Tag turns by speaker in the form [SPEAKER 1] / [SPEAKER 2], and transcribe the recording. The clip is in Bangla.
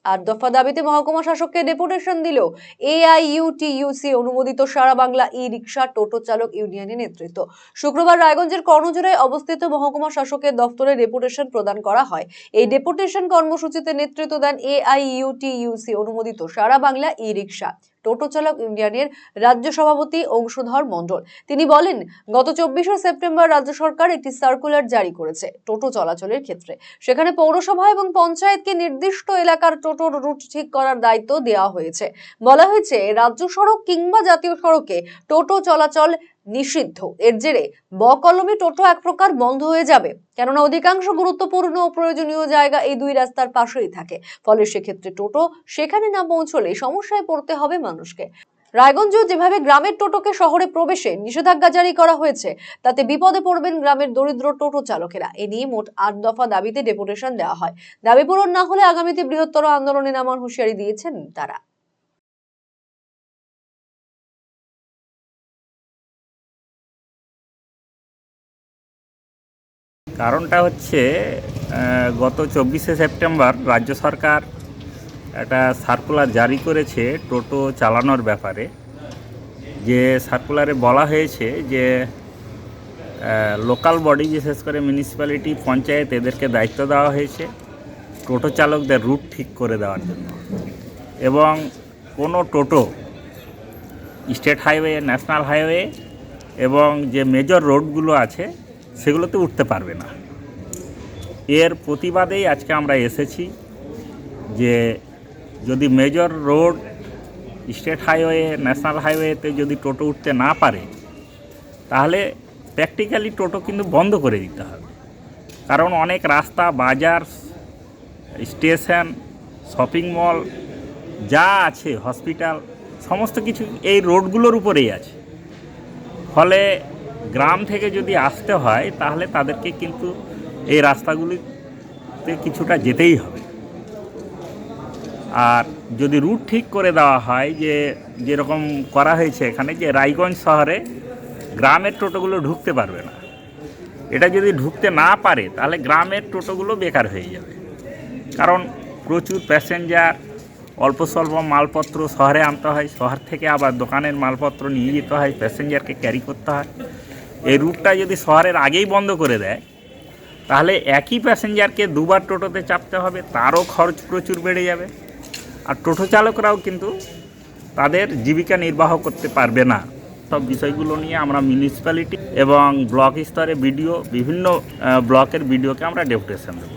[SPEAKER 1] আর দফা দাবিতে মহকুমা শাসককে ডেপুটেশন দিল এআইইউটিইউসি অনুমোদিত সারা বাংলা ই রিক্সা টোটো চালক ইউনিয়নের নেতৃত্ব। শুক্রবার রায়গঞ্জের কর্ণজোড়ায় অবস্থিত মহকুমা শাসকের দফতরে ডেপুটেশন প্রদান করা হয়। এই ডেপুটেশন কর্মসূচিতে নেতৃত্ব দেন এআইইউটিইউসি অনুমোদিত সারা বাংলা ই রিক্সা টোটো চালক ইউনিয়নের রাজ্য সভাপতি অংশধর মণ্ডল। তিনি বলেন, গত 24শে সেপ্টেম্বর রাজ্য সরকার একটি সার্কুলার জারি করেছে টোটো চলাচলের ক্ষেত্রে। সেখানে পৌরসভা এবং পঞ্চায়েতকে নির্দিষ্ট এলাকার টোটোর রুট ঠিক করার দায়িত্ব দেওয়া হয়েছে। বলা হয়েছে, রাজ্য সড়ক কিংবা জাতীয় সড়কে টোটো চলাচল নিষিদ্ধ। এর জেরে বকলমে টোটো এক প্রকার বন্ধ হয়ে যাবে, কেননা অধিকাংশ গুরুত্বপূর্ণ ও প্রয়োজনীয় জায়গা এই দুই রাস্তার পাশেই থাকে। ফলে সেক্ষেত্রে টোটো সেখানে না পৌঁছলে সমস্যায় পড়তে হবে মানুষকে। রায়গঞ্জ যেভাবে গ্রামের টোটোকে শহরে প্রবেশে নিষেধাজ্ঞা জারি করা হয়েছে, তাতে বিপদে পড়বেন গ্রামের দরিদ্র টোটো চালকেরা। এ নিয়ে মোট 8 দফা দাবিতে ডেপুটেশন দেওয়া হয়। দাবি পূরণ না হলে আগামীতে বৃহত্তর আন্দোলনে নামার হুঁশিয়ারি দিয়েছেন তারা।
[SPEAKER 2] কারণটা হচ্ছে গত 24শে সেপ্টেম্বর রাজ্য সরকার একটা সার্কুলার জারি করেছে টোটো চালানোর ব্যাপারে। যে সার্কুলারে বলা হয়েছে যে লোকাল বডি, বিশেষ করে মিউনিসিপ্যালিটি, পঞ্চায়েত, এদেরকে দায়িত্ব দেওয়া হয়েছে টোটো চালকদের রুট ঠিক করে দেওয়ার জন্য। এবং কোনো টোটো স্টেট হাইওয়ে, ন্যাশনাল হাইওয়ে এবং যে মেজর রোডগুলো আছে সেগুলোতে উঠতে পারবে না। এর প্রতিবাদেই আজকে আমরা এসেছি যে যদি major road, state highway, national হাইওয়েতে যদি টোটো উঠতে না পারে, তাহলে প্র্যাকটিক্যালি টোটো কিন্তু বন্ধ করে দিতে হবে। কারণ অনেক রাস্তা, বাজার, স্টেশন, শপিং মল যা আছে, হসপিটাল, সমস্ত কিছু এই রোডগুলোর উপরেই আছে। ফলে গ্রাম থেকে যদি আসতে হয় তাহলে তাদেরকে কিন্তু এই রাস্তাগুলিতে কিছুটা যেতেই হবে। আর যদি রুট ঠিক করে দেওয়া হয়, যে যেরকম করা হয়েছে এখানে, যে রায়গঞ্জ শহরে গ্রামের টোটোগুলো ঢুকতে পারবে না, এটা যদি ঢুকতে না পারে তাহলে গ্রামের টোটোগুলো বেকার হয়ে যাবে। কারণ প্রচুর প্যাসেঞ্জার, অল্প স্বল্প মালপত্র শহরে আনতে হয়, শহর থেকে আবার দোকানের মালপত্র নিয়ে যেতে হয়, প্যাসেঞ্জারকে ক্যারি করতে হয়। এই রুটটা যদি শহরের আগেই বন্ধ করে দেয় তাহলে একই প্যাসেঞ্জারকে দুবার টোটোতে চাপতে হবে, তারও খরচ প্রচুর বেড়ে যাবে। আর টোটো চালকরাও কিন্তু তাদের জীবিকা নির্বাহ করতে পারবে না। সব বিষয়গুলো নিয়ে আমরা মিউনিসিপ্যালিটি এবং ব্লক স্তরে বিভিন্ন ব্লকের বিডিওকে আমরা ডেপুটেশন দেব।